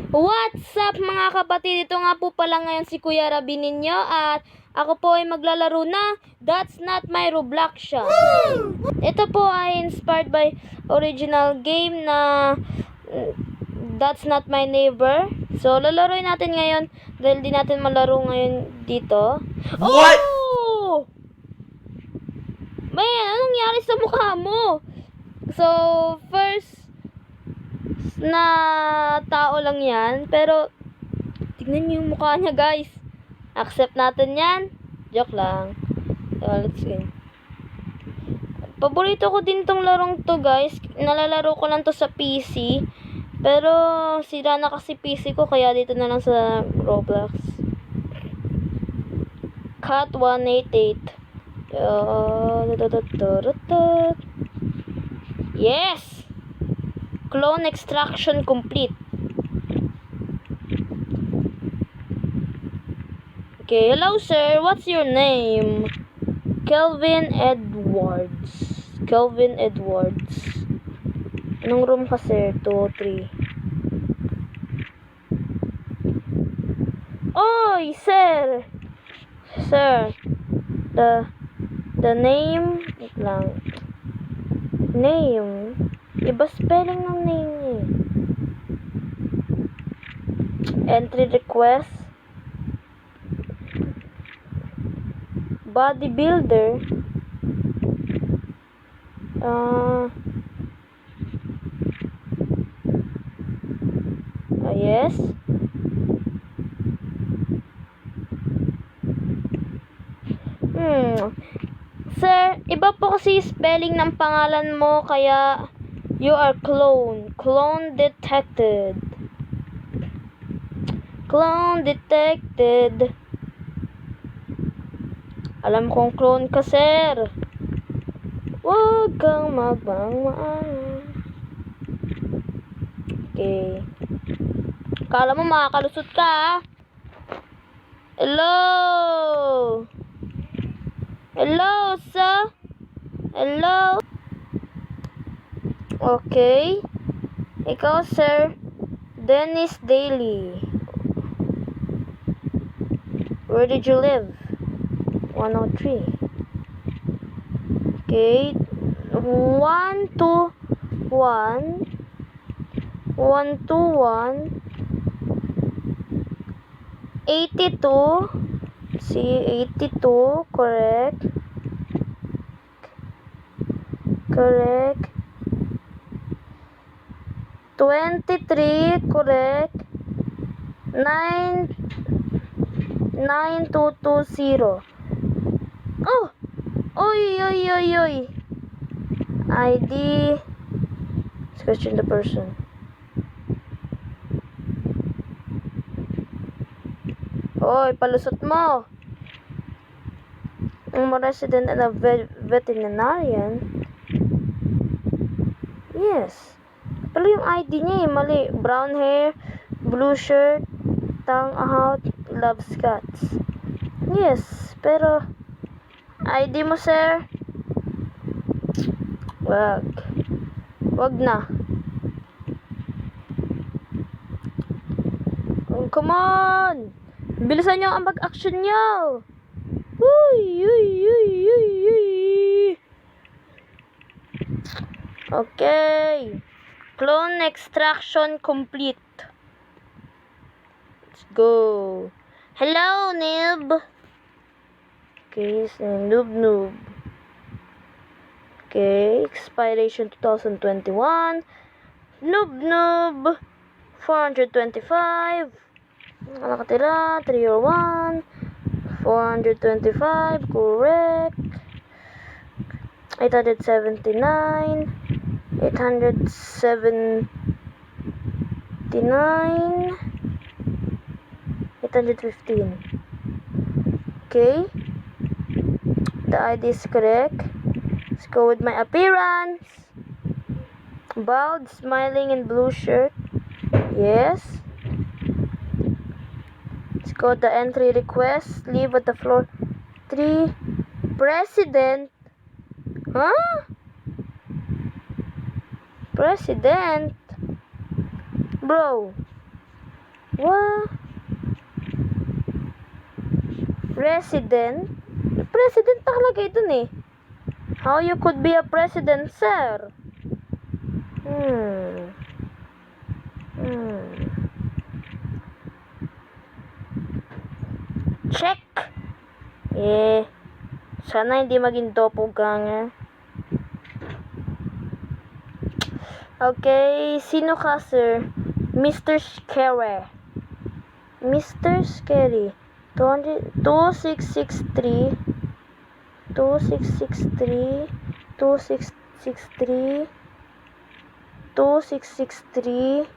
What's up mga kapatid? Ito nga po pala ngayon si Kuya Rabi ninyo at ako po ay maglalaro na That's Not My Roblox siya. Ito po ay inspired by original game na That's Not My Neighbor. So lalaroin natin ngayon dahil di natin malaro ngayon dito. What? Oh! Man, anong nangyari sa mukha mo? So, first na tao lang yan, pero tignan niyo yung mukha niya, guys. Accept natin yan. Joke lang. So, let's go. Paborito ko din tong larong to, guys. Nalalaro ko lang to sa PC, pero sira na kasi PC ko, kaya dito na lang sa Roblox. Cat 188. Yes! Clone extraction complete. Okay, hello sir, what's your name? Kelvin Edwards. Kelvin Edwards. Anong room ka sir? 203. Oy, sir! Sir, the name, wait lang. Name. Iba spelling ng name eh. Entry request. Bodybuilder. Yes. Sir, iba po kasi spelling ng pangalan mo, kaya you are clone. Clone detected. Clone detected. Alam kong clone ka, sir. Huwag kang magmangmaan. Okay. Kala mo makakalusot ka, ha? Hello? Hello, sir? Hello? Okay. Ikaw, sir? Dennis Daly. Where did you live? 103. Okay. 121. 121. 82. See, 82. Correct. Correct. 23. Correct. 9220. Oh! Oy, oy, oy, oy. ID. Let's question the person. Oy, palusot mo. Ang resident and a veterinarian. Yes. Pero yung ID niya eh, mali. Brown hair, blue shirt, tongue out, loves cats. Yes, pero ID mo, sir? Wag. Wag na. Oh, come on! Bilisan nyo ang mag-action nyo! Uy, uy, uy, uy, uy. Okay. Clone extraction complete. Let's go. Hello, noob. Okay, so noob. Okay, expiration 2021. Noob. 425. Ang nakatira, 3 or 1. 425, correct. 879. 879. 815. Okay. The ID is correct. Let's go with my appearance. Bald, smiling in blue shirt. Yes. Let's go the entry request. Leave at the floor 3. President. Huh? President? Bro. What? Resident? President nakalagay dun eh. How you could be a president, sir? Hmm. Check! Sana hindi maging doppelganger. Okay, sino ka, sir? Mr. Scary. Mr. Scary. 2663 2663 2663 2663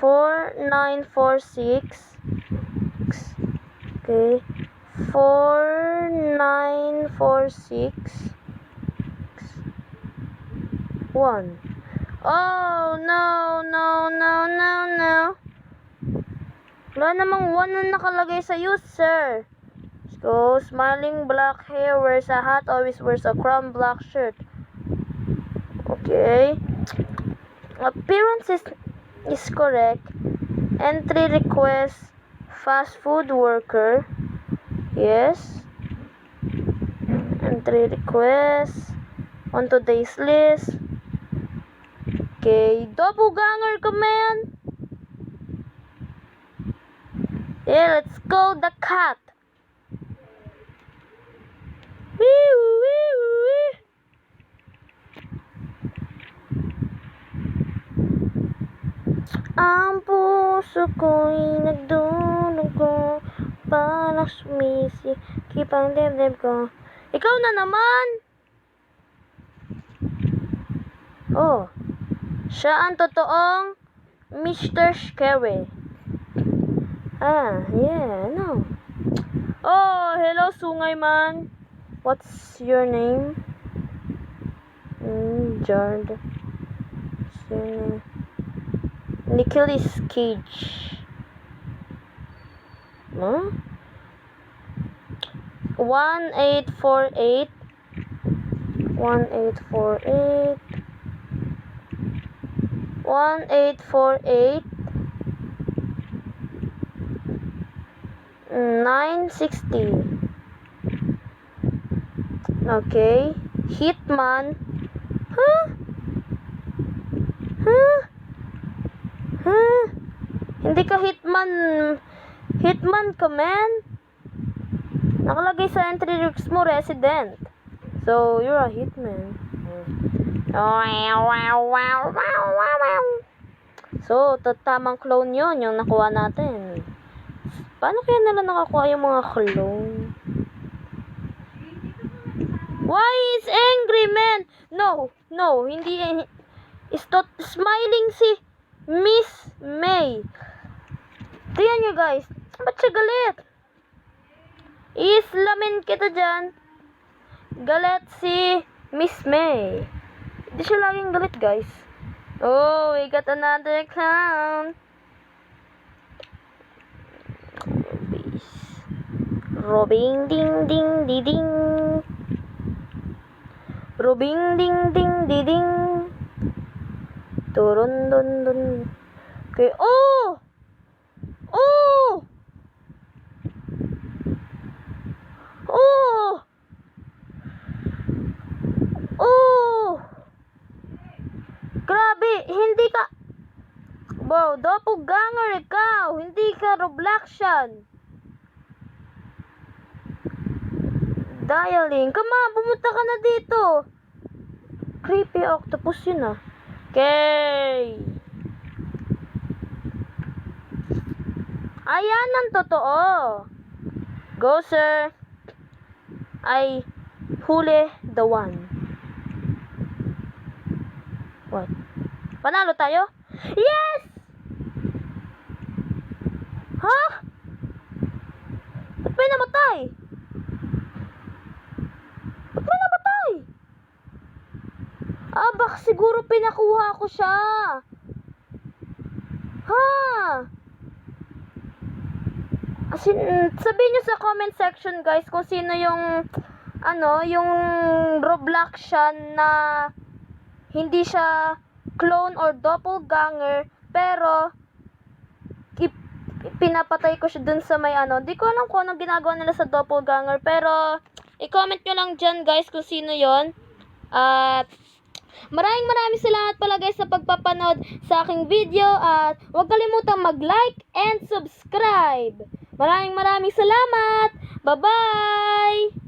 4946. Okay. 4946 1. Oh, no. Wala namang 1 na nakalagay sa you, sir. Let's go. Smiling black hair, wears a hat, always wears a crown black shirt. Okay. Appearance is correct. Entry request, fast food worker. Yes. Entry request on today's list. Okay, doppelganger ka, man. Yeah, let's go, the cat. Ang puso ko'y nagdudugo, parang sumisikip ang dibdib ko. Ikaw na naman! Oh, siya ang totoong Mr. Scary. Yeah, no. Oh, hello, sungay man. What's your name? Jard. What's your name? Nicolas Cage. Huh? 1848 1848 1848 960. Okay. Hitman. Huh? Hindi ka hitman. Hitman ka, man. Nakalagay sa entry request mo, resident. So, you're a hitman. So, tamang clone yun, yung nakuha natin. Paano kaya nila nakakuha yung mga clone? Why is angry, man? No, hindi. Stop smiling si Miss May. Tingnan nyo, guys. Ba't siya galit? Islamin kita dyan. Galit si Miss May. Hindi siya laging galit, guys. Oh, we got another clown. Robing ding ding di ding. Robing ding ding di ding. Turun dun dun. Okay, oh! Grabe, hindi ka... Wow, doppelganger ikaw. Hindi ka Robloxian. Dialing. Come on, pumunta ka na dito. Creepy octopus yun ah. Okay. Ayan ang totoo. Go, sir. I huli the one. What? Panalo tayo? Yes! Ha? Ba't may namatay? Baka siguro pinakuha ko siya. Ha? Sabihin nyo sa comment section, guys, kung sino yung yung Robloxian na hindi siya clone or doppelganger pero pinapatay ko siya dun sa may di ko alam kung anong ginagawa nila sa doppelganger, pero i-comment nyo lang dyan guys kung sino yon. At maraming salamat pala guys sa pagpapanood sa aking video, at huwag kalimutang mag-like and subscribe. Maraming salamat. Bye-bye!